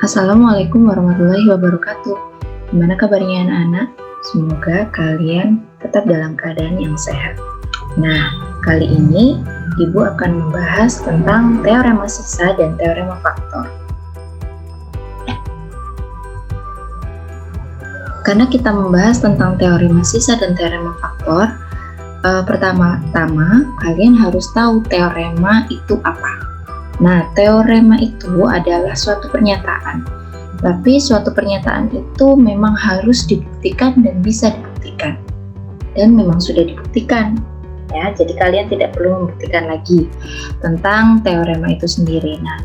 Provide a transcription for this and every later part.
Assalamualaikum warahmatullahi wabarakatuh. Gimana kabarnya anak-anak? Semoga kalian tetap dalam keadaan yang sehat. Nah, kali ini Ibu akan membahas tentang teorema sisa dan teorema faktor. Karena kita membahas tentang teorema sisa dan teorema faktor, pertama-tama kalian harus tahu teorema itu apa. Nah, teorema itu adalah suatu pernyataan. Tapi suatu pernyataan itu memang harus dibuktikan dan bisa dibuktikan. Dan memang sudah dibuktikan. Ya, jadi kalian tidak perlu membuktikan lagi tentang teorema itu sendiri. Nah,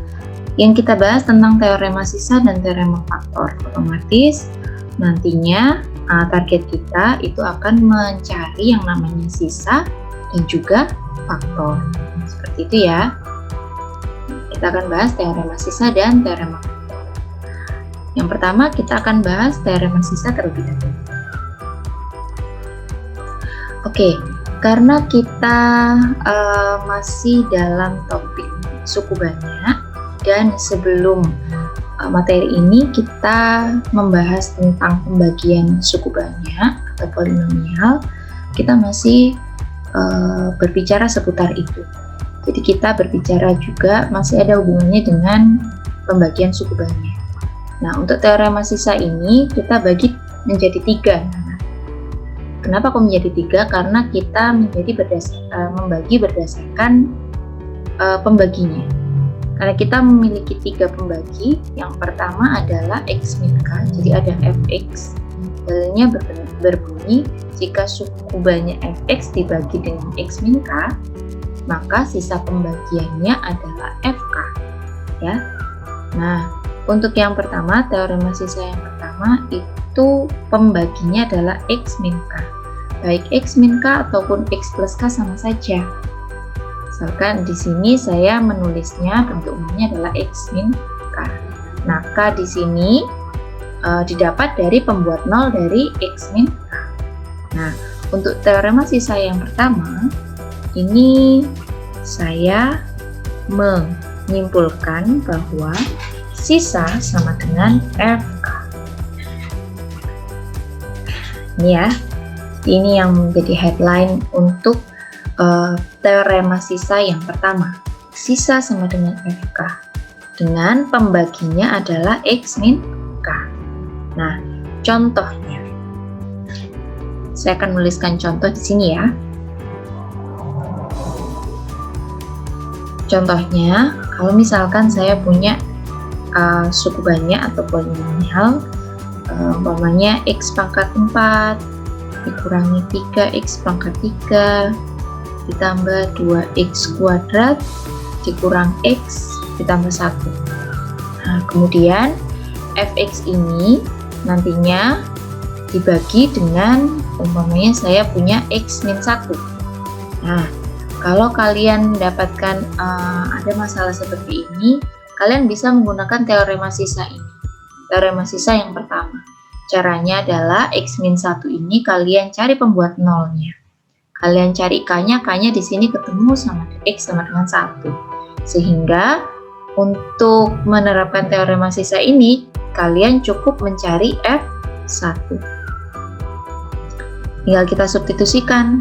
yang kita bahas tentang teorema sisa dan teorema faktor, otomatis nantinya target kita itu akan mencari yang namanya sisa dan juga faktor. Seperti itu ya. Kita akan bahas teorema sisa dan teorema faktor. Yang pertama kita akan bahas teorema sisa terlebih dahulu. Oke, karena kita masih dalam topik suku banyak dan sebelum materi ini kita membahas tentang pembagian suku banyak atau polinomial, kita masih berbicara seputar itu. Jadi kita berbicara juga masih ada hubungannya dengan pembagian suku banyak. Nah, untuk teorema sisa ini kita bagi menjadi 3. Kenapa kok menjadi 3? Karena kita membagi berdasarkan pembaginya. Karena kita memiliki 3 pembagi. Yang pertama adalah x min k, jadi ada fx. Dalilnya berbunyi jika suku banyak fx dibagi dengan x min k, maka sisa pembagiannya adalah FK ya. Nah, untuk yang pertama, teorema sisa yang pertama itu pembaginya adalah X min K. Baik X min K ataupun X plus K sama saja. Misalkan di sini saya menulisnya bentuk umumnya adalah X min K. Nah, K di sini didapat dari pembuat 0 dari X min K. Nah, untuk teorema sisa yang pertama ini saya menyimpulkan bahwa sisa sama dengan FK. Ini ya, ini yang menjadi headline untuk teorema sisa yang pertama. Sisa sama dengan FK dengan pembaginya adalah X min K. Nah, contohnya saya akan menuliskan contoh di sini ya. Contohnya, kalau misalkan saya punya suku banyak atau polinomial, umpamanya x pangkat 4 dikurangi 3x pangkat 3 ditambah 2x kuadrat dikurang x ditambah 1. Nah, kemudian fx ini nantinya dibagi dengan umpamanya saya punya x min 1. Nah, kalau kalian mendapatkan ada masalah seperti ini, kalian bisa menggunakan teorema sisa ini. Teorema sisa yang pertama. Caranya adalah x min 1 ini kalian cari pembuat nolnya. Kalian cari k-nya di sini ketemu sama x sama dengan 1. Sehingga untuk menerapkan teorema sisa ini, kalian cukup mencari f1. Tinggal kita substitusikan.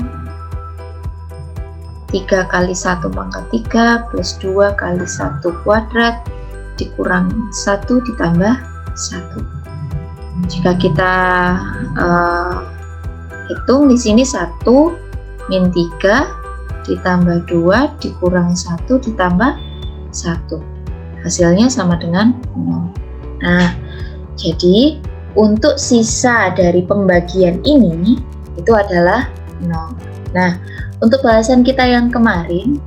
3 kali 1 pangkat 3 plus 2 kali 1 kuadrat dikurang 1 ditambah 1. Jika kita hitung di sini 1 min 3 ditambah 2 dikurang 1 ditambah 1. Hasilnya sama dengan 0. Nah, jadi untuk sisa dari pembagian ini itu adalah 0. Nah, untuk bahasan kita yang kemarin,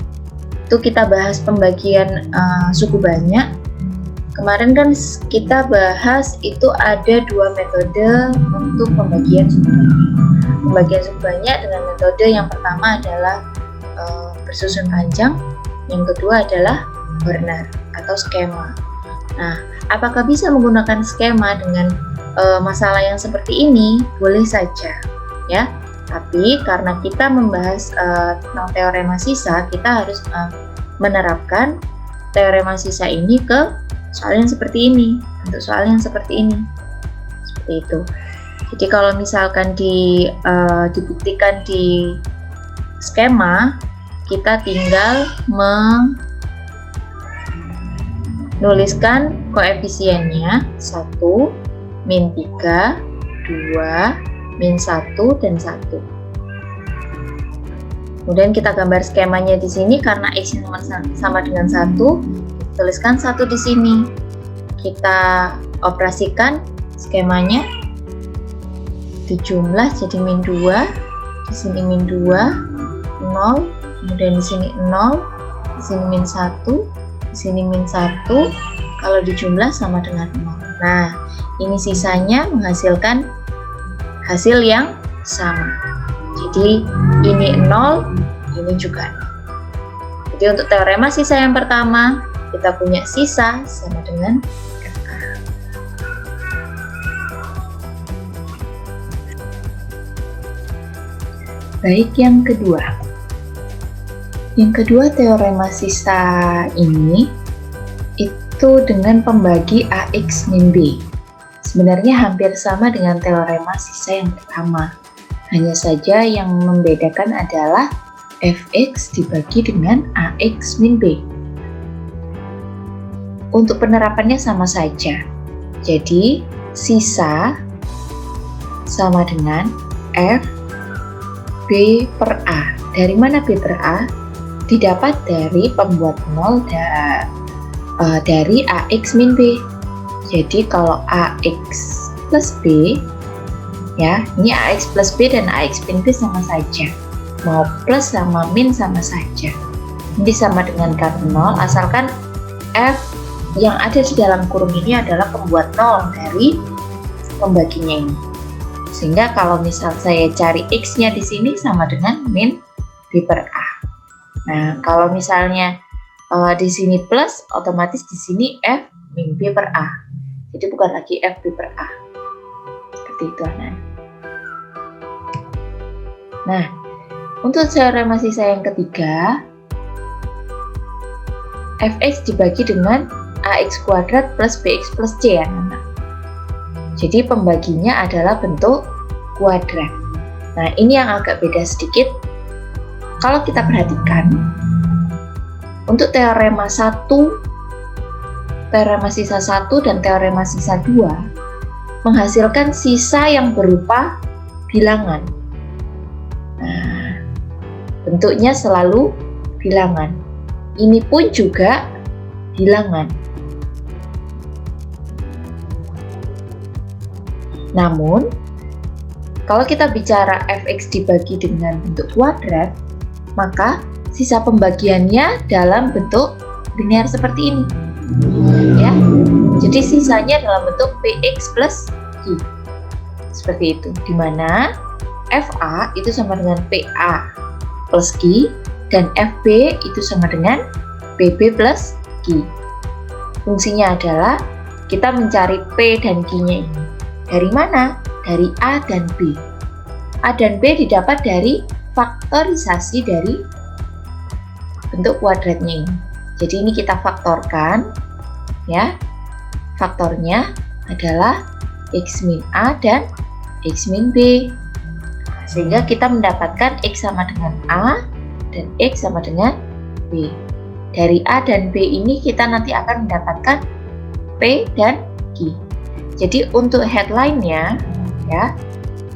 itu kita bahas pembagian suku banyak. Kemarin kan kita bahas itu ada 2 metode untuk pembagian suku banyak. Pembagian suku banyak dengan metode yang pertama adalah bersusun panjang, yang kedua adalah Horner atau skema. Nah, apakah bisa menggunakan skema dengan masalah yang seperti ini? Boleh saja, ya. Tapi karena kita membahas tentang teorema sisa, kita harus menerapkan teorema sisa ini ke soal yang seperti ini, bentuk soal yang seperti ini, seperti itu. Jadi kalau misalkan dibuktikan di skema, kita tinggal menuliskan koefisiennya 1, min 3, 2, min 1, dan 1. Kemudian kita gambar skemanya di sini karena X sama dengan 1, tuliskan 1 di sini. Kita operasikan skemanya, dijumlah jadi min 2, di sini min 2, 0, kemudian di sini 0, di sini min 1, di sini min 1, kalau dijumlah sama dengan 0. Nah, ini sisanya menghasilkan hasil yang sama. Jadi ini 0, ini juga 0. Jadi untuk teorema sisa yang pertama, kita punya sisa sama dengan FA. Baik, yang kedua. Yang kedua teorema sisa ini itu dengan pembagi AX min B. Sebenarnya hampir sama dengan teorema sisa yang pertama. Hanya saja yang membedakan adalah Fx dibagi dengan Ax min B. Untuk penerapannya sama saja. Jadi, sisa sama dengan F B per A. Dari mana B per A? Didapat dari pembuat nol dari Ax min B. Jadi, kalau Ax plus B, ya, ini AX plus B dan AX min B sama saja. Mau plus sama min sama saja. Ini sama dengan kan 0, asalkan F yang ada di dalam kurung ini adalah pembuat 0 dari pembaginya ini. Sehingga kalau misal saya cari X-nya di sini sama dengan min B per A. Nah, kalau misalnya di sini plus, otomatis di sini F min B per A. Jadi bukan lagi F B per A. Seperti itu, anak. Nah, untuk teorema sisa yang ketiga, Fx dibagi dengan Ax kuadrat plus Bx plus C, ya, anak. Jadi pembaginya adalah bentuk kuadrat. Nah, ini yang agak beda sedikit. Kalau kita perhatikan, untuk teorema 1, teorema sisa 1 dan teorema sisa 2 menghasilkan sisa yang berupa bilangan. Nah, bentuknya selalu bilangan. Ini pun juga bilangan. Namun, kalau kita bicara Fx dibagi dengan bentuk kuadrat, maka sisa pembagiannya dalam bentuk linear seperti ini. Ya. Jadi sisanya dalam bentuk Px plus Q. Seperti itu, di mana FA itu sama dengan PA plus Q dan FB itu sama dengan PB plus Q. Fungsinya adalah kita mencari P dan Q-nya ini. Dari mana? Dari A dan B. A dan B didapat dari faktorisasi dari bentuk kuadratnya ini. Jadi ini kita faktorkan, ya. Faktornya adalah X min A dan X min B. Sehingga kita mendapatkan X sama dengan A dan X sama dengan B. Dari A dan B ini kita nanti akan mendapatkan P dan Q. Jadi untuk headline-nya, ya,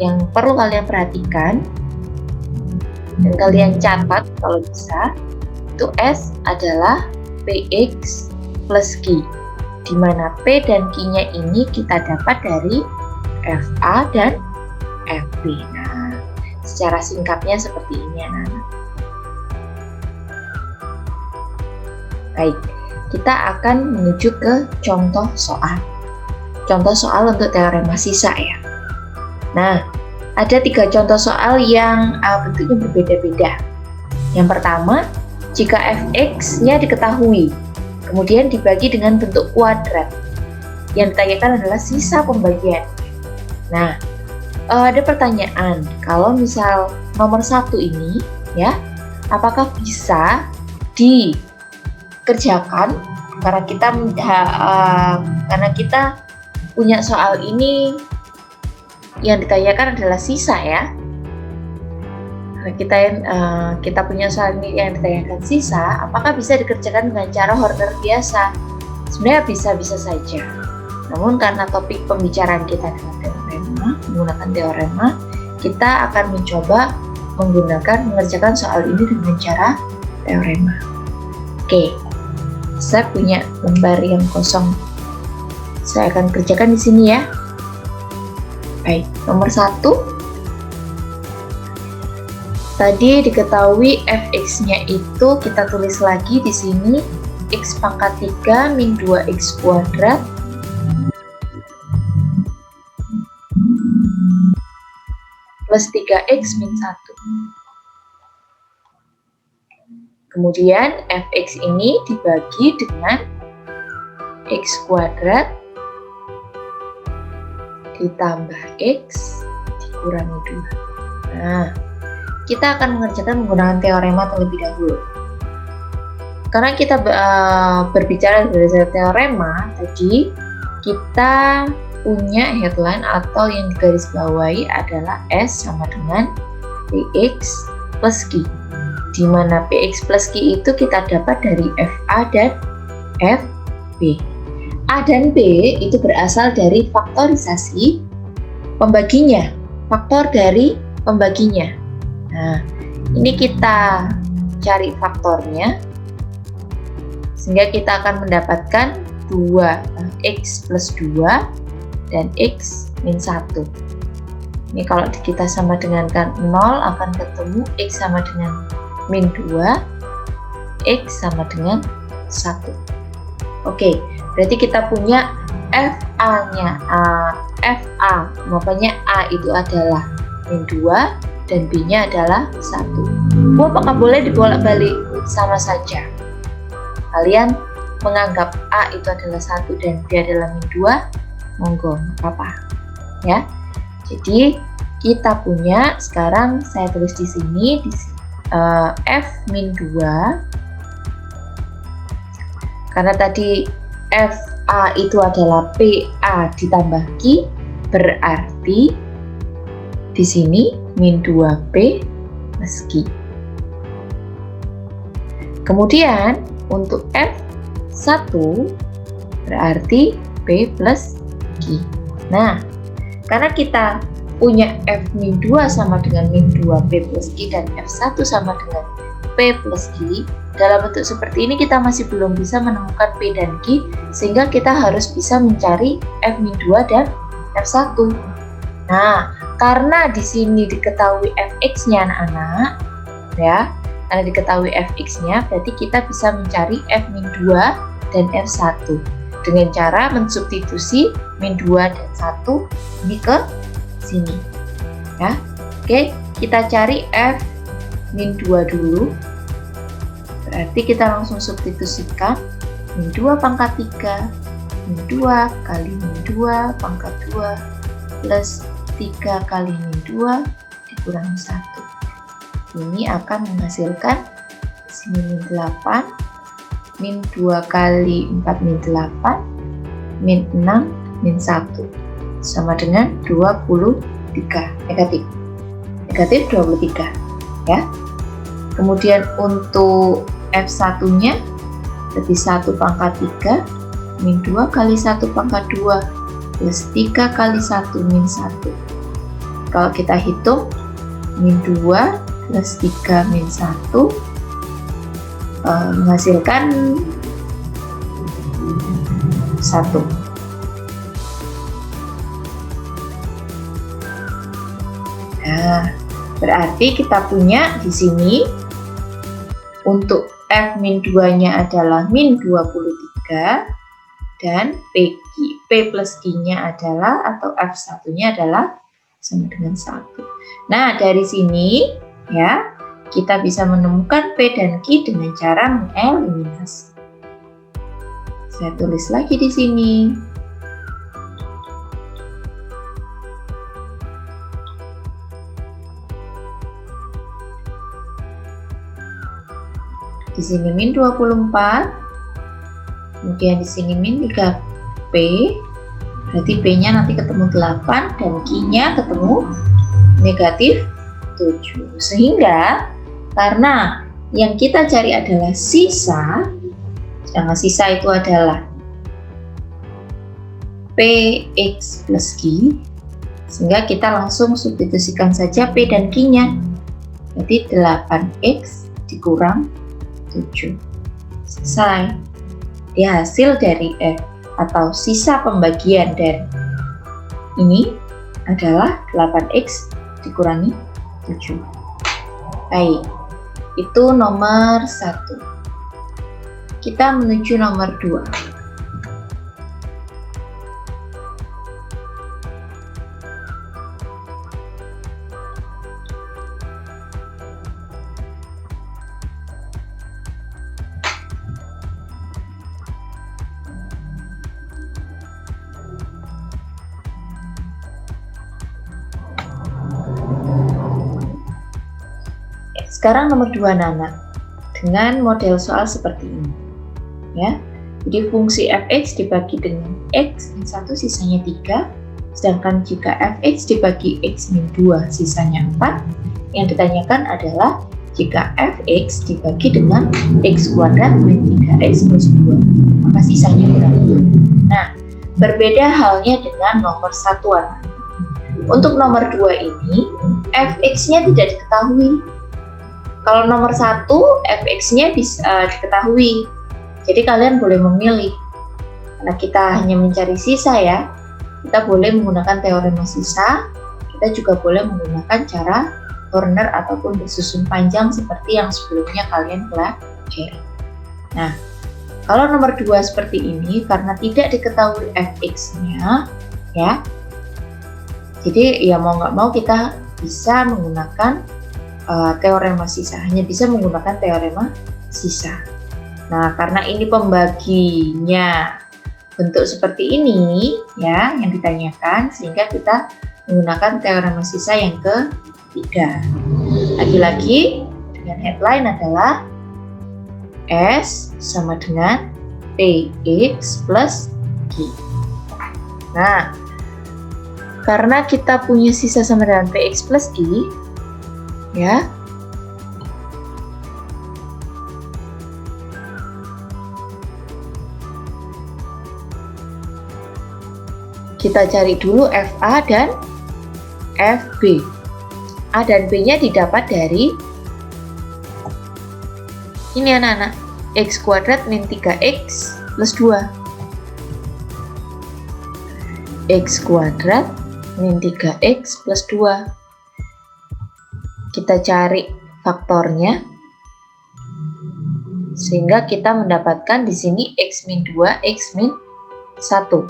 yang perlu kalian perhatikan dan kalian catat kalau bisa, itu S adalah Px plus Q, di mana P dan Q-nya ini kita dapat dari FA dan FB. Nah, secara singkatnya seperti ini, anak-anak. Baik, kita akan menuju ke contoh soal. Contoh soal untuk teorema sisa, ya. Nah, ada 3 contoh soal yang bentuknya berbeda-beda. Yang pertama, jika Fx-nya diketahui, kemudian dibagi dengan bentuk kuadrat. Yang ditanyakan adalah sisa pembagian. Nah, ada pertanyaan, kalau misal nomor 1 ini, ya, apakah bisa dikerjakan karena kita punya soal ini yang ditanyakan adalah sisa ya. Kita punya soal ini yang ditanyakan sisa, apakah bisa dikerjakan dengan cara order biasa? Sebenarnya bisa-bisa saja. Namun karena topik pembicaraan kita adalah menggunakan teorema, kita akan mencoba mengerjakan soal ini dengan cara teorema. Oke, saya punya lembar yang kosong. Saya akan kerjakan di sini ya. Baik, nomor 1. Tadi diketahui fx-nya itu kita tulis lagi di sini x pangkat 3 min 2x kuadrat plus 3x min 1. Kemudian fx ini dibagi dengan x kuadrat ditambah x dikurangi 2. Nah, kita akan mengerjakan menggunakan teorema terlebih dahulu. Karena kita berbicara berdasarkan teorema, tadi kita punya headline atau yang digarisbawahi adalah S sama dengan PX plus Q. Di mana PX plus Q itu kita dapat dari FA dan FB. A dan B itu berasal dari faktorisasi pembaginya, faktor dari pembaginya. Nah, ini kita cari faktornya sehingga kita akan mendapatkan 2x plus 2 dan x min 1. Ini kalau kita sama dengankan 0 akan ketemu x sama dengan min 2, x sama dengan 1. Oke, berarti kita punya FA-nya, FA, makanya A itu adalah min 2 dan B-nya adalah 1. Apakah boleh dibolak-balik? Sama saja. Kalian menganggap A itu adalah 1 dan B adalah min 2, monggo, apa-apa. Ya. Jadi, kita punya, sekarang saya tulis di sini, F min 2. Karena tadi FA itu adalah PA ditambah Q, berarti di sini min 2P plus Q. Kemudian untuk F1 berarti P plus Q. Nah, karena kita punya F min 2 sama dengan min 2P plus Q dan F1 sama dengan P plus Q, dalam bentuk seperti ini kita masih belum bisa menemukan P dan Q, sehingga kita harus bisa mencari F min 2 dan F1. Nah, karena di sini diketahui fx-nya anak-anak, ya, karena diketahui fx-nya, berarti kita bisa mencari f min 2 dan f1 dengan cara mensubstitusi min 2 dan 1 ini ke sini. Ya, oke, kita cari f min 2 dulu. Berarti kita langsung substitusikan min 2 pangkat 3, min 2 kali min 2 pangkat 2 plus 3 kali min 2 dikurangi 1. Ini akan menghasilkan sini min 8, min 2 kali 4 min 8, min 6 min 1 sama dengan 23, negatif 23 ya. Kemudian untuk F1 nya berarti 1 pangkat 3 min 2 kali 1 pangkat 2 plus 3 kali 1 min 1. Kalau kita hitung min 2 plus 3 min 1 menghasilkan 1. Nah, berarti kita punya di sini untuk F min 2-nya adalah min 23 dan P plus Q-nya adalah atau F1-nya adalah sama dengan 1. Nah, dari sini ya, kita bisa menemukan P dan Q dengan cara mengeliminasi. Saya tulis lagi di sini. Di sini min 24 Kemudian di sini min 3P, berarti P-nya nanti ketemu 8 dan Q-nya ketemu negatif 7. Sehingga karena yang kita cari adalah sisa, sedangkan sisa itu adalah Px plus Q, sehingga kita langsung substitusikan saja P dan Q-nya. Jadi 8X dikurang 7. Selesai. Jadi hasil dari F atau sisa pembagian dari ini adalah 8X dikurangi 7. Baik, itu nomor 1. Kita menuju nomor 2. Sekarang nomor 2 Nana, dengan model soal seperti ini ya. Jadi fungsi fx dibagi dengan x min 1 sisanya 3, sedangkan jika fx dibagi x min 2 sisanya 4, yang ditanyakan adalah jika fx dibagi dengan x kuadrat min 3x plus 2, maka sisanya berapa? Nah, berbeda halnya dengan nomor 1. Untuk nomor 2 ini fx-nya tidak diketahui. Kalau nomor 1, fx-nya bisa diketahui. Jadi kalian boleh memilih. Karena kita hanya mencari sisa ya. Kita boleh menggunakan teorema sisa. Kita juga boleh menggunakan cara corner ataupun bersusun panjang seperti yang sebelumnya kalian pelajari. Nah, kalau nomor 2 seperti ini, karena tidak diketahui fx-nya, ya. Jadi ya mau nggak mau kita bisa menggunakan teorema sisa, hanya bisa menggunakan teorema sisa. Nah, karena ini pembaginya bentuk seperti ini ya yang ditanyakan, sehingga kita menggunakan teorema sisa yang ketiga. Lagi-lagi dengan headline adalah S sama dengan Px plus Q. Nah, karena kita punya sisa sama dengan Px plus Q ya, kita cari dulu FA dan FB. A dan B-nya didapat dari ini anak-anak, x kuadrat min 3x plus 2. X kuadrat min 3x plus 2. Kita cari faktornya, sehingga kita mendapatkan di sini x min 2, x min 1.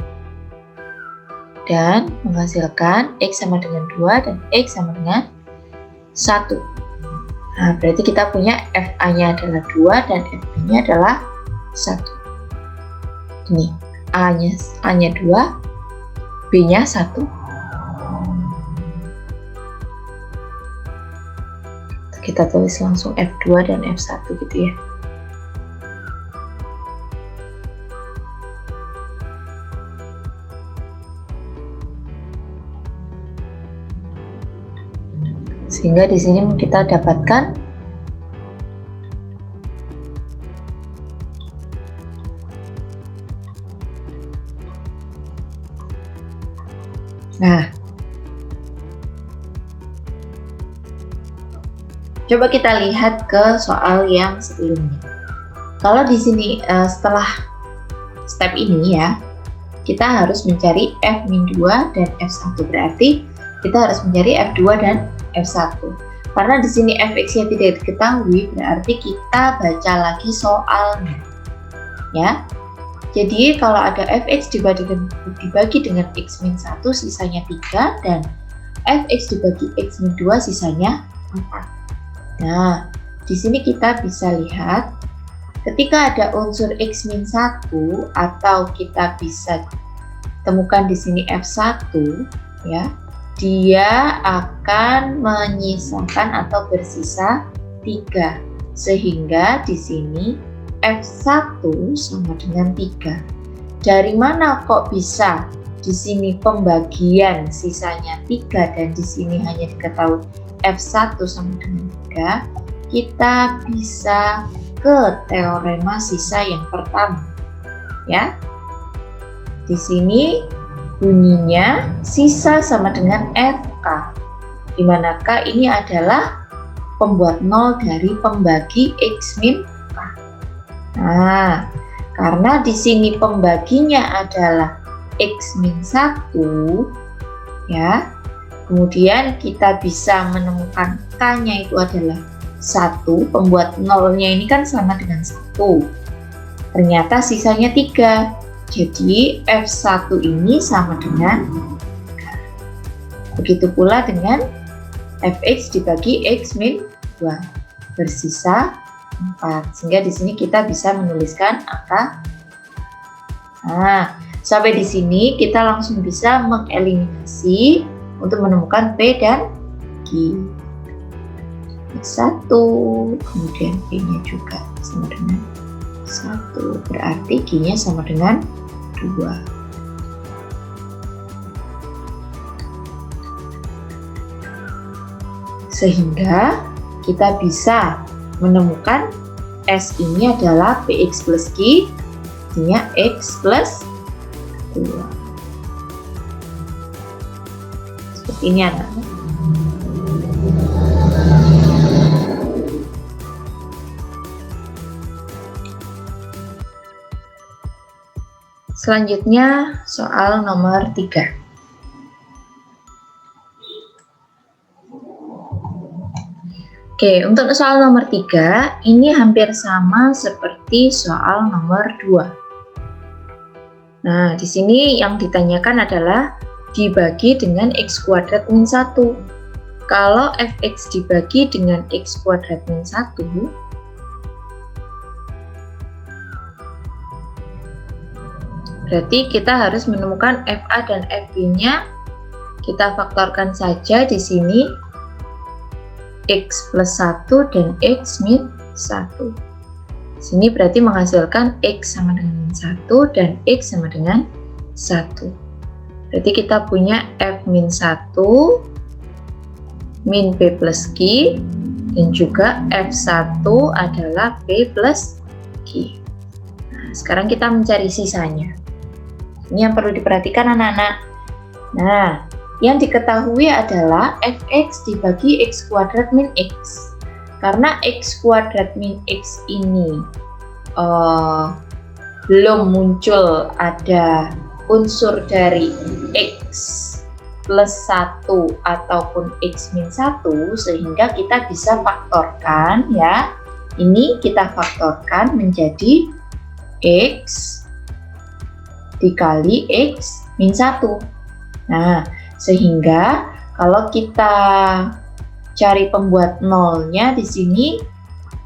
Dan menghasilkan x sama dengan 2 dan x sama dengan 1. Nah, berarti kita punya FA-nya adalah 2 dan FB-nya adalah 1. Ini A-nya 2, B-nya 1. Kita tulis langsung F2 dan F1 gitu ya. Sehingga di sini kita dapatkan nah, coba kita lihat ke soal yang sebelumnya. Kalau di sini setelah step ini ya, kita harus mencari F-2 dan F1. Berarti kita harus mencari F2 dan F1. Karena di sini fx-nya tidak diketahui, berarti kita baca lagi soalnya. Ya. Jadi kalau ada fx dibagi dengan x min 1 sisanya 3 dan fx dibagi x min 2 sisanya 4. Nah, di sini kita bisa lihat ketika ada unsur x min 1 atau kita bisa temukan di sini f1 ya, dia akan menyisakan atau bersisa 3. Sehingga di sini F1 sama dengan 3. Dari mana kok bisa di sini pembagian sisanya 3 dan di sini hanya diketahui F1 sama dengan 3? Kita bisa ke teorema sisa yang pertama. Ya. Di sini bunyinya sisa sama dengan FK. Di mana K ini adalah pembuat 0 dari pembagi X min K. Nah, karena di sini pembaginya adalah X min 1, ya, kemudian kita bisa menemukan K-nya itu adalah 1, pembuat 0-nya ini kan sama dengan 1. Ternyata sisanya 3. Jadi F1 ini sama dengan 3. Begitu pula dengan Fx dibagi X min 2. Bersisa 4. Sehingga di sini kita bisa menuliskan angka. Nah, sampai di sini kita langsung bisa mengeliminasi untuk menemukan P dan Q. X1, kemudian P-nya juga sama dengan 1. Berarti Q-nya sama dengan 2. Sehingga kita bisa menemukan S ini adalah Px plus Q, artinya X plus 2. Seperti ini anak-anak. Selanjutnya soal nomor 3. Oke, untuk soal nomor 3 ini hampir sama seperti soal nomor 2. Nah, di sini yang ditanyakan adalah dibagi dengan X kuadrat min 1. Kalau Fx dibagi dengan X kuadrat min 1, berarti kita harus menemukan Fa dan Fb-nya. Kita faktorkan saja di sini X plus 1 dan X min 1. Sini berarti menghasilkan X sama dengan min 1 dan X sama dengan 1. Berarti kita punya F min 1 min P plus Q dan juga F1 adalah P plus Q. Nah, sekarang kita mencari sisanya. Ini yang perlu diperhatikan anak-anak. Nah, yang diketahui adalah Fx dibagi X kuadrat min X. Karena X kuadrat min X ini belum muncul ada unsur dari X plus 1 ataupun X min 1, sehingga kita bisa faktorkan ya. Ini kita faktorkan menjadi X dikali X min 1. Nah, sehingga kalau kita cari pembuat nolnya di sini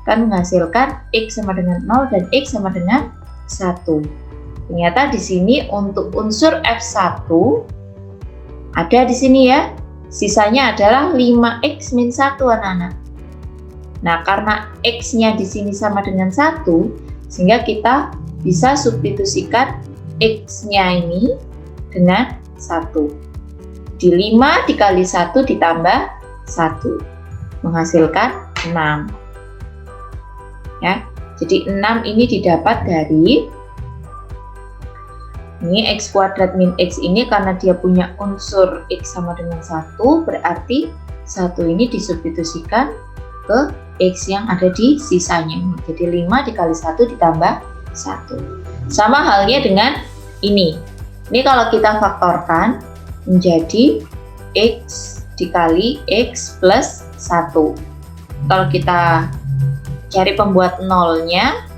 kan menghasilkan X sama dengan 0 dan X sama dengan 1. Ternyata di sini untuk unsur F1 ada di sini ya. Sisanya adalah 5X min 1 anak-anak. Nah, karena X-nya di sini sama dengan 1, sehingga kita bisa substitusikan X-nya ini dengan 1. Di 5 dikali 1 ditambah 1 menghasilkan 6 ya. Jadi 6 ini didapat dari ini X kuadrat min X ini, karena dia punya unsur X sama dengan 1, berarti 1 ini disubstitusikan ke X yang ada di sisanya ini. Jadi 5 dikali 1 ditambah 1. Sama halnya dengan ini. Ini kalau kita faktorkan menjadi X dikali X plus 1. Kalau kita cari pembuat nolnya,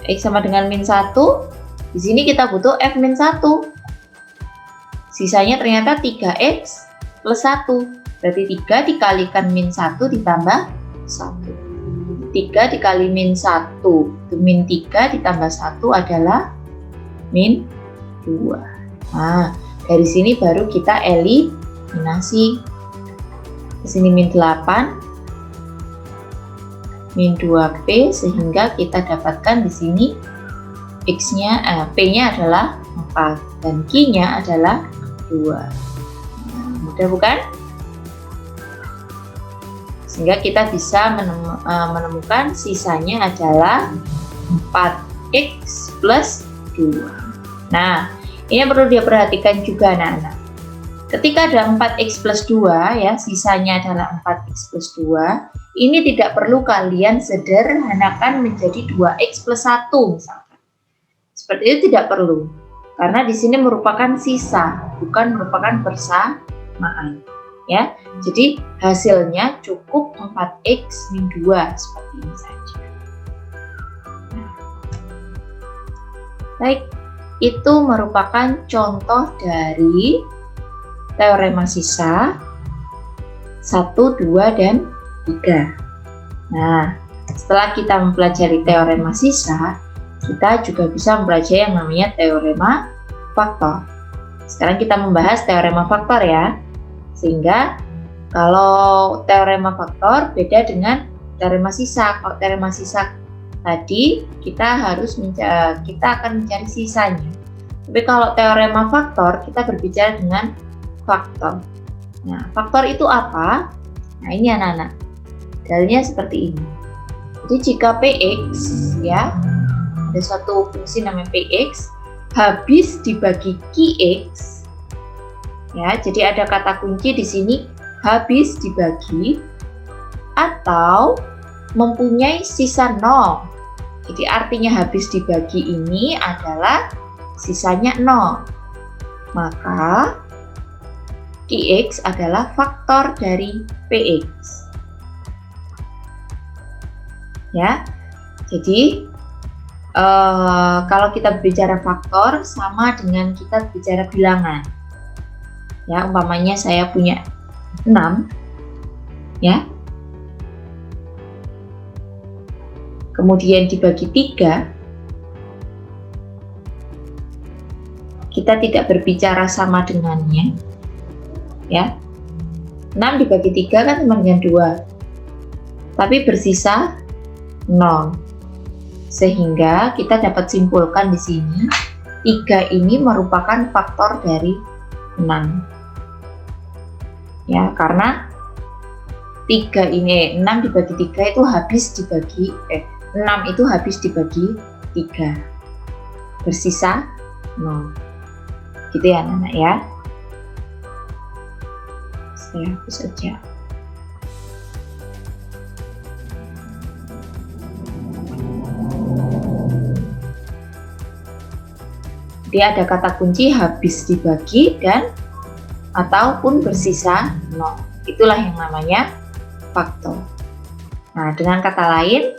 X sama dengan min 1, di sini kita butuh F min 1. Sisanya ternyata 3X plus 1. Berarti 3 dikalikan min 1 ditambah 1. 3 dikali min 1 itu min 3 ditambah 1 adalah min 2. Nah, dari sini baru kita eliminasi. Di sini min 8, min 2P, sehingga kita dapatkan di sini P-nya adalah 4 dan Q-nya adalah 2. Mudah bukan? Sehingga kita bisa menemukan sisanya adalah 4X plus 2. Nah, ini perlu diperhatikan juga anak-anak. Ketika ada 4X plus 2 ya, sisanya adalah 4X plus 2, ini tidak perlu kalian sederhanakan menjadi 2X plus 1 misalkan. Seperti itu tidak perlu, karena di sini merupakan sisa, bukan merupakan persamaan. Ya, jadi hasilnya cukup 4X min 2 seperti ini saja. Baik, itu merupakan contoh dari teorema sisa 1, 2, dan 3. Nah, setelah kita mempelajari teorema sisa, kita juga bisa mempelajari yang namanya teorema faktor. Sekarang kita membahas teorema faktor ya. Sehingga kalau teorema faktor beda dengan teorema sisa. Kalau teorema sisa tadi kita akan mencari sisanya. Tapi kalau teorema faktor kita berbicara dengan faktor. Nah, faktor itu apa? Nah, ini anak-anak. Dalilnya seperti ini. Jadi jika Px ya, ada suatu fungsi namanya Px habis dibagi Qx. Ya, jadi ada kata kunci di sini habis dibagi atau mempunyai sisa 0. Jadi artinya habis dibagi ini adalah sisanya 0. Maka Qx adalah faktor dari Px. Ya, jadi kalau kita berbicara faktor sama dengan kita berbicara bilangan. Ya, umpamanya saya punya 6, ya. Kemudian dibagi 3. Kita tidak berbicara sama dengannya. Ya. 6 dibagi 3 kan sama dengan 2. Tapi bersisa 0. Sehingga kita dapat simpulkan di sini 3 ini merupakan faktor dari 6. Ya, karena 3 ini 6 dibagi 3 itu habis dibagi 6 itu habis dibagi 3. Bersisa 0. Gitu ya anak-anak ya. Saya hapus saja. Dia ada kata kunci habis dibagi dan ataupun bersisa 0. Itulah yang namanya faktor. Nah, dengan kata lain,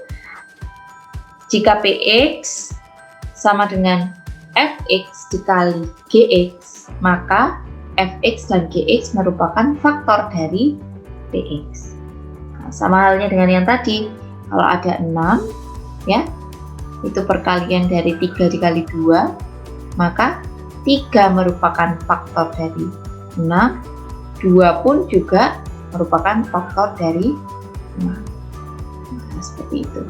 jika Px sama dengan Fx dikali Gx, maka Fx dan Gx merupakan faktor dari Px. Nah, sama halnya dengan yang tadi, kalau ada 6, ya, itu perkalian dari 3 dikali 2, maka 3 merupakan faktor dari 6, 2 pun juga merupakan faktor dari 6. Nah, seperti itu.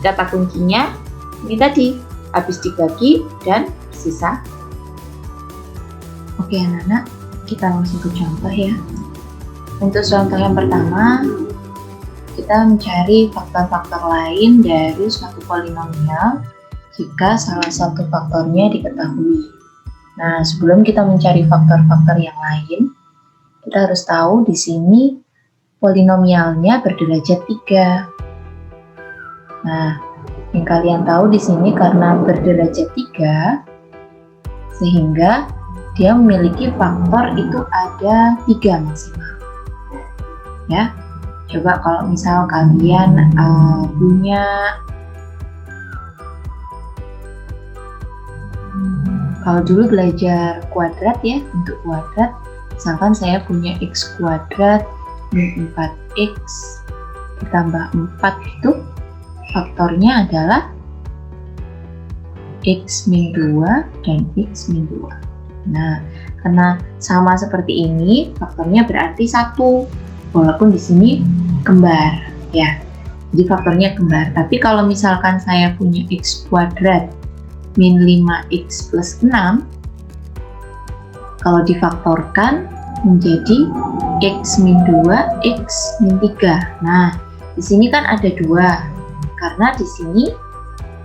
Kata kuncinya ini tadi, habis dibagi dan sisa. Oke anak-anak, kita langsung ke contoh ya. Untuk contoh yang pertama, kita mencari faktor-faktor lain dari suatu polinomial jika salah satu faktornya diketahui. Nah, sebelum kita mencari faktor-faktor yang lain, kita harus tahu di sini polinomialnya berderajat 3. Nah, yang kalian tahu di sini karena berderajat 3, sehingga dia memiliki faktor itu ada 3 maksimal. Ya, coba kalau misal kalian punya kalau dulu belajar kuadrat ya, untuk kuadrat, misalkan saya punya x kuadrat min 4x ditambah 4 itu faktornya adalah x min 2 dan x min 2. Nah, karena sama seperti ini, faktornya berarti 1. Walaupun di sini kembar ya. Jadi faktornya kembar. Tapi kalau misalkan saya punya x kuadrat min 5x plus 6, kalau difaktorkan menjadi x min 2, x min 3. Nah, di sini kan ada 2, karena di sini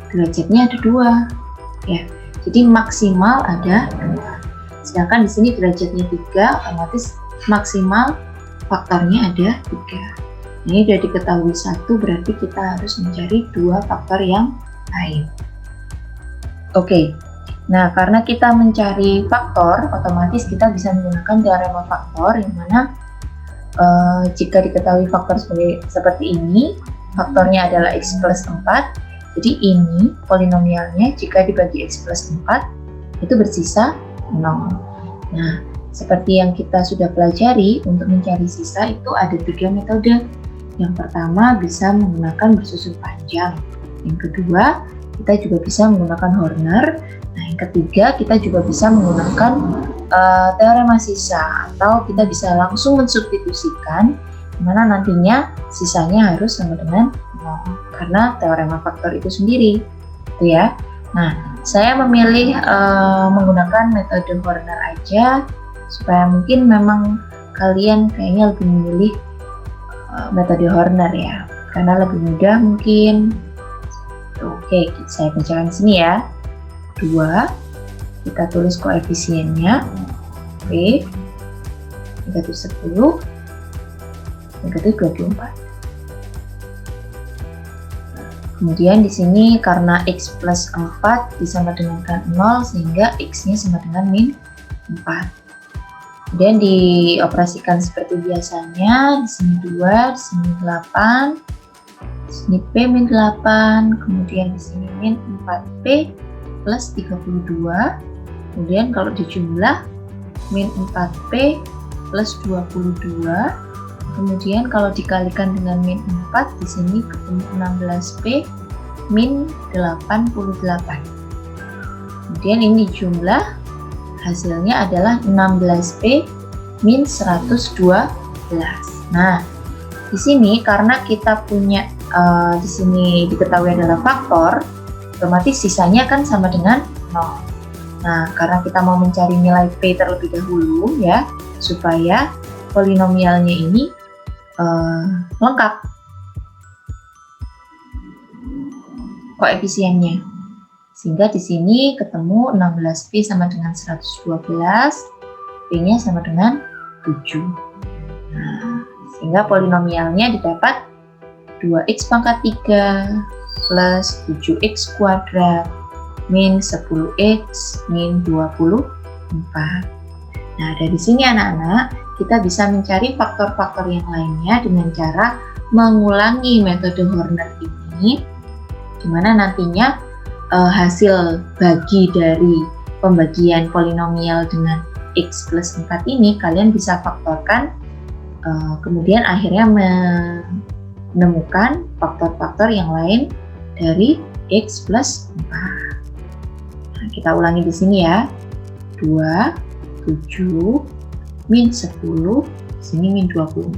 derajatnya ada 2 ya. Jadi maksimal ada 2. Sedangkan di sini derajatnya 3, otomatis maksimal faktornya ada 3. Ini sudah diketahui 1, berarti kita harus mencari 2 faktor yang lain. Oke. Nah, karena kita mencari faktor, otomatis kita bisa menggunakan teorema faktor, yang mana jika diketahui faktor seperti ini, faktornya adalah x plus 4, jadi ini polinomialnya jika dibagi x plus 4, itu bersisa 0. Nah, seperti yang kita sudah pelajari, untuk mencari sisa itu ada 3 metode. Yang pertama bisa menggunakan bersusun panjang, yang kedua kita juga bisa menggunakan Horner. Nah, yang ketiga kita juga bisa menggunakan teorema sisa, atau kita bisa langsung mensubstitusikan, dimana nantinya sisanya harus sama dengan 0 karena teorema faktor itu sendiri, gitu ya. Nah, saya memilih menggunakan metode Horner aja, supaya mungkin memang kalian kayaknya lebih memilih metode Horner ya, karena lebih mudah mungkin. Oke, saya bacakan di sini ya. 2, kita tulis koefisiennya. Oke, negatif 10, negatif 24. Kemudian di sini karena x plus 4 disama dengan 0, sehingga x-nya sama dengan min 4. Kemudian dioperasikan seperti biasanya, di sini 2, di sini 8, di sini P min 8, kemudian di sini min 4P plus 32, kemudian kalau dijumlah min 4P plus 22, kemudian kalau dikalikan dengan min 4, di sini ketemu 16P min 88. Kemudian ini dijumlah, hasilnya adalah 16P min 112. Nah, di sini karena kita punya di sini diketahui adalah faktor, otomatis sisanya kan sama dengan 0. Nah, karena kita mau mencari nilai P terlebih dahulu ya, supaya polinomialnya ini lengkap koefisiennya. Sehingga di sini ketemu 16P sama dengan 112, P-nya sama dengan 7. Nah, sehingga polinomialnya didapat 2x pangkat 3 plus 7x kuadrat min 10x min 24. Nah, dari sini anak-anak, kita bisa mencari faktor-faktor yang lainnya dengan cara mengulangi metode Horner ini, di mana nantinya hasil bagi dari pembagian polinomial dengan x plus 4 ini kalian bisa faktorkan, kemudian akhirnya menemukan faktor-faktor yang lain dari x plus 4. Nah, kita ulangi di sini ya. 2, 7, min 10, sini min 24.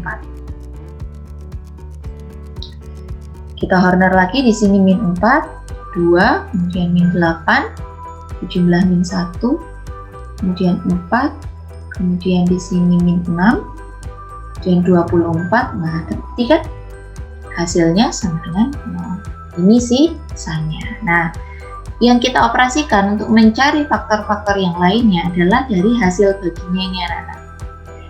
Kita Horner lagi di sini min 4, 2, kemudian min 8, jumlah min 1, kemudian 4, kemudian di sini min 6, dan 24. Nah, terbukti kan hasilnya sama dengan 0. Ini sisanya. Nah, yang kita operasikan untuk mencari faktor-faktor yang lainnya adalah dari hasil baginya ini anak-anak.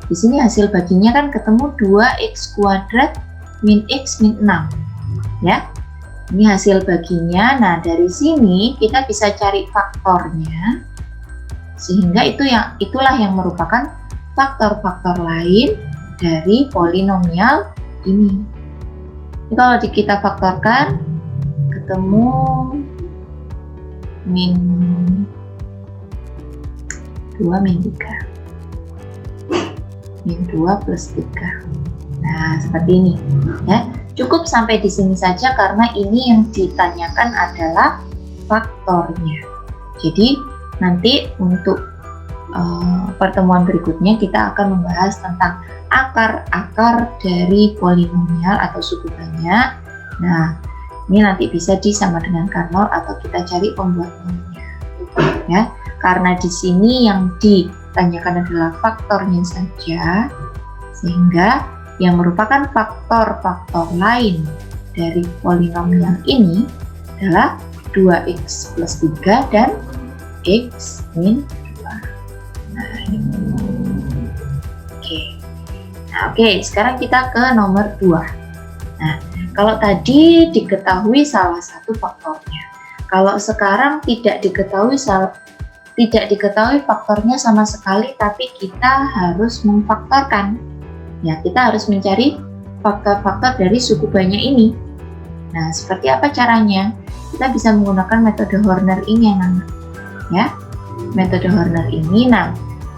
Di sini hasil baginya kan ketemu 2x kuadrat min x min 6 ya. Ini hasil baginya. Nah, dari sini kita bisa cari faktornya, sehingga itulah yang merupakan faktor-faktor lain dari polinomial ini. Jadi kalau kita faktorkan ketemu min 2 min 3, min 2 plus 3. Nah, seperti ini ya. Cukup sampai di sini saja karena ini yang ditanyakan adalah faktornya. Jadi nanti untuk pertemuan berikutnya kita akan membahas tentang akar-akar dari polinomial atau suku banyak. Nah, ini nanti bisa disama dengan Carnot atau kita cari pembuat nolnya. Ya, karena di sini yang ditanyakan adalah faktornya saja, sehingga yang merupakan faktor-faktor lain dari polinomial ini adalah 2x plus 3 dan x min 2. Nah, ini. Oke, sekarang kita ke nomor 2. Nah, kalau tadi diketahui salah satu faktornya, kalau sekarang tidak diketahui faktornya sama sekali, tapi kita harus memfaktorkan. Ya, kita harus mencari faktor-faktor dari suku banyak ini. Nah, seperti apa caranya? Kita bisa menggunakan metode Horner ini, anak-anak. Ya, metode Horner ini. Nah,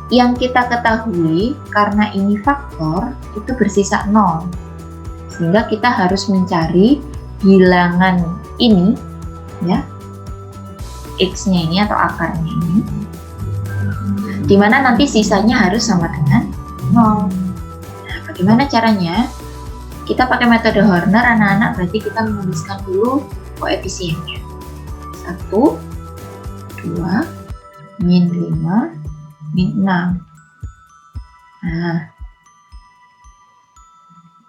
yang kita ketahui karena ini faktor itu bersisa 0, sehingga kita harus mencari bilangan ini, ya, x-nya ini atau akarnya ini, dimana nanti sisanya harus sama dengan 0. Nah, bagaimana caranya? Kita pakai metode Horner, anak-anak. Berarti kita menuliskan dulu koefisiennya. 1, 2, min 5, min 6. Nah,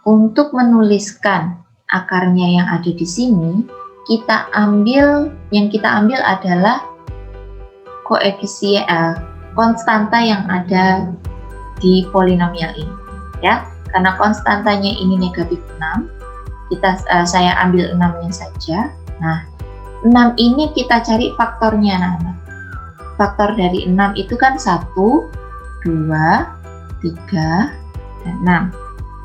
untuk menuliskan akarnya yang ada di sini, yang kita ambil adalah koefisien konstanta yang ada di polinomial ini, ya. Karena konstantanya ini negatif 6, saya ambil 6-nya saja. Nah, 6 ini kita cari faktornya, anak-anak. Faktor dari 6 itu kan 1, 2, 3, dan 6.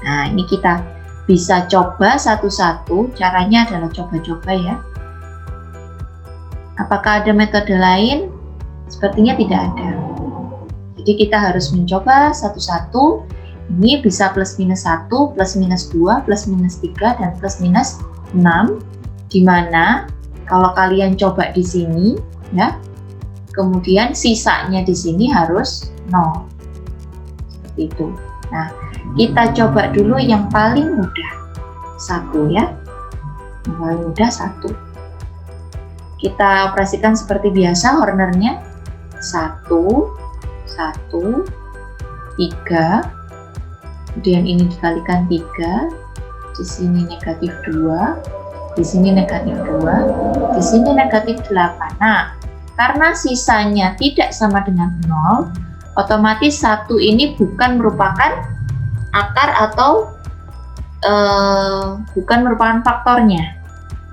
Nah, ini kita bisa coba satu-satu. Caranya adalah coba-coba, ya. Apakah ada metode lain? Sepertinya tidak ada. Jadi kita harus mencoba satu-satu. Ini bisa plus minus 1, plus minus 2, plus minus 3, dan plus minus 6. Dimana kalau kalian coba di sini, ya, kemudian sisanya di sini harus 0. Seperti itu. Nah, kita coba dulu yang paling mudah. 1, ya. Yang paling mudah 1. Kita operasikan seperti biasa Hornernya. 1, 1, 3. Kemudian ini dikalikan 3, di sini negatif 2, di sini negatif 2, di sini negatif 8. Nah, karena sisanya tidak sama dengan 0, otomatis 1 ini bukan merupakan akar atau bukan merupakan faktornya,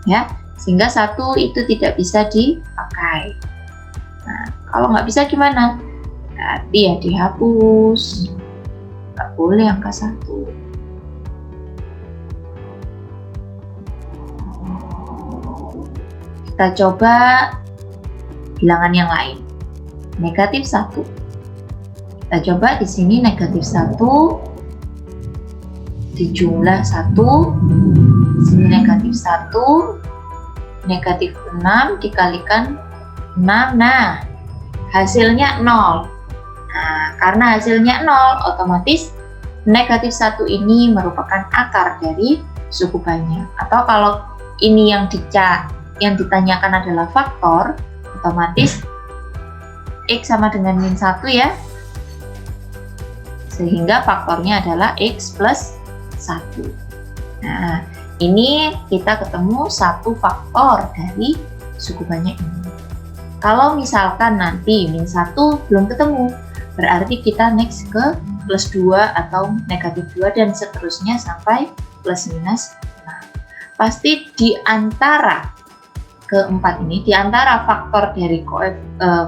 ya, sehingga 1 itu tidak bisa dipakai. Nah, kalau nggak bisa gimana? Berarti ya dihapus. Nggak boleh angka 1. Kita coba bilangan yang lain. Negatif 1. Kita coba di sini negatif 1 dijumlah 1, di sini negatif 1, negatif 6 dikalikan 6. Nah, hasilnya 0. Nah, karena hasilnya 0, otomatis negatif 1 ini merupakan akar dari suku banyak. Atau kalau ini yang ditanyakan adalah faktor, otomatis x sama dengan min 1, ya. Sehingga faktornya adalah x plus 1. Nah, ini kita ketemu satu faktor dari suku banyak ini. Kalau misalkan nanti min 1 belum ketemu, berarti kita next ke plus 2 atau negatif 2 dan seterusnya sampai plus minus 6. Pasti di antara keempat ini, di antara faktor dari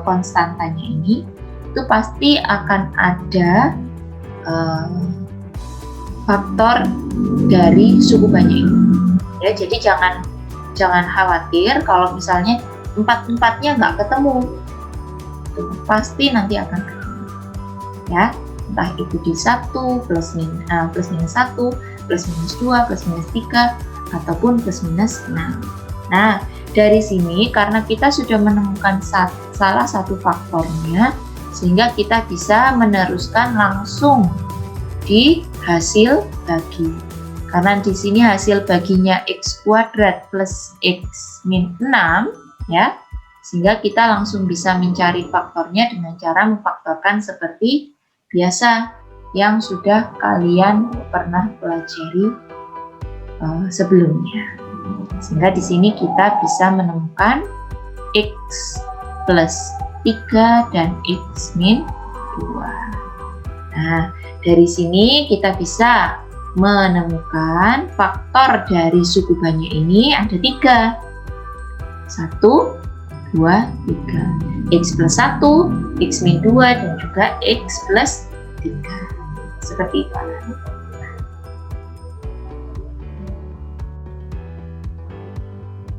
konstantanya ini, itu pasti akan ada faktor dari suku banyak ini. Ya, jadi jangan khawatir kalau misalnya empat-empatnya nggak ketemu. Pasti nanti akan ketemu. Ya, entah itu di 1 plus minus 1, plus minus 2, plus minus 3, ataupun plus minus 6. Nah, dari sini karena kita sudah menemukan salah satu faktornya, sehingga kita bisa meneruskan langsung di hasil bagi. Karena di sini hasil baginya x kuadrat plus x min 6 ya, sehingga kita langsung bisa mencari faktornya dengan cara memfaktorkan seperti biasa yang sudah kalian pernah pelajari sebelumnya. Sehingga di sini kita bisa menemukan x plus 3 dan x min 2. Nah, dari sini kita bisa menemukan faktor dari suku banyak ini ada 3. 1, 2, 3. X plus 1, X min 2, dan juga X plus 3. Seperti itu.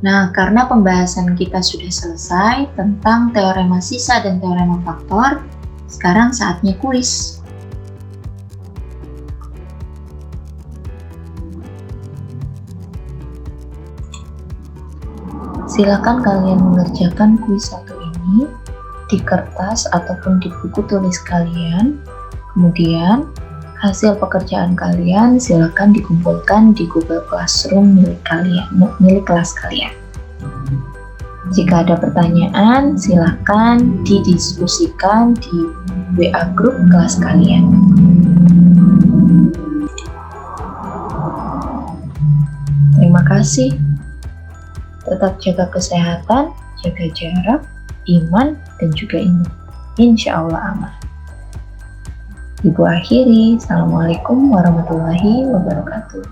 Nah, karena pembahasan kita sudah selesai tentang teorema sisa dan teorema faktor, sekarang saatnya kuis. Silakan kalian mengerjakan kuis satu ini di kertas ataupun di buku tulis kalian. Kemudian hasil pekerjaan kalian silakan dikumpulkan di Google Classroom milik kelas kalian. Jika ada pertanyaan, silakan didiskusikan di WA grup kelas kalian. Terima kasih. Tetap jaga kesehatan, jaga jarak, iman, dan juga imun. Insya Allah aman. Ibu akhiri, Assalamualaikum warahmatullahi wabarakatuh.